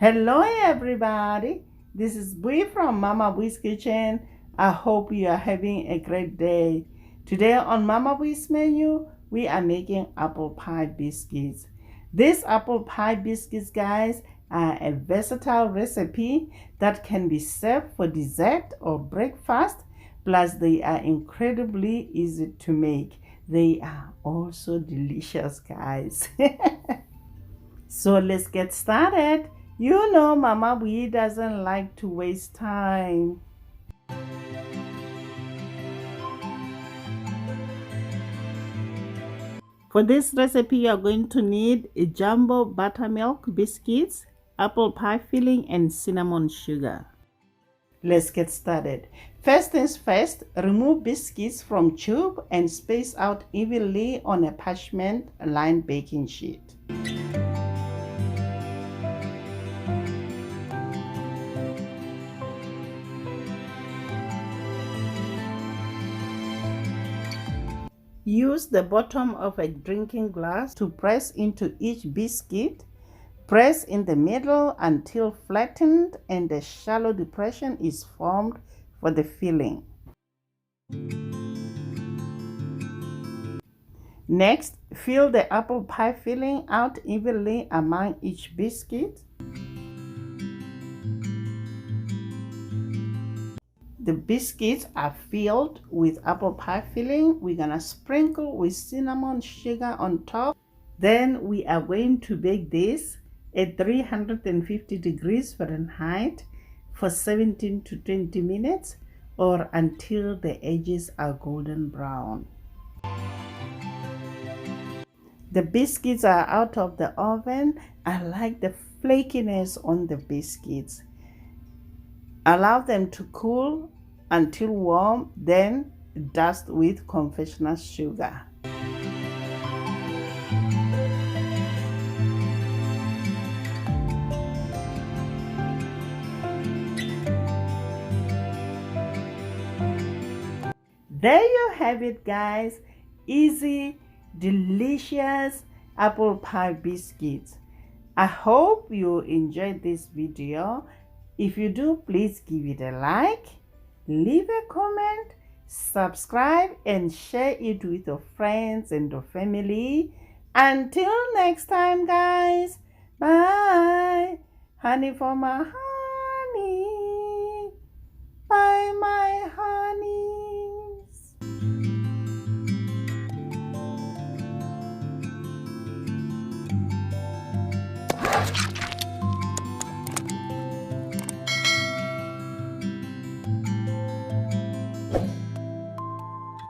Hello everybody, this is Bui from Mama Bui's Kitchen. I hope you are having a great day. Today on Mama Bui's menu, we are making apple pie biscuits. These apple pie biscuits, guys, are a versatile recipe that can be served for dessert or breakfast. Plus, they are incredibly easy to make. They are also delicious, guys. So let's get started. You know Mama Bui doesn't like to waste time. For this recipe, you're going to need a jumbo buttermilk biscuits, apple pie filling, and cinnamon sugar. Let's get started. First things first, remove biscuits from tube and space out evenly on a parchment-lined baking sheet. Use the bottom of a drinking glass to press into each biscuit. Press in the middle until flattened and a shallow depression is formed for the filling. Next, fill the apple pie filling out evenly among each biscuit. The biscuits are filled with apple pie filling. We're gonna sprinkle with cinnamon sugar on top. Then we are going to bake this at 350 degrees Fahrenheit for 17 to 20 minutes or until the edges are golden brown. The biscuits are out of the oven. I like the flakiness on the biscuits. Allow them to cool until warm, then dust with confectioner's sugar. There you have it, guys. Easy, delicious apple pie biscuits. I hope you enjoyed this video. If you do, please give it a like, leave a comment, subscribe, and share it with your friends and your family. Until next time, guys. Bye. Honey for my heart.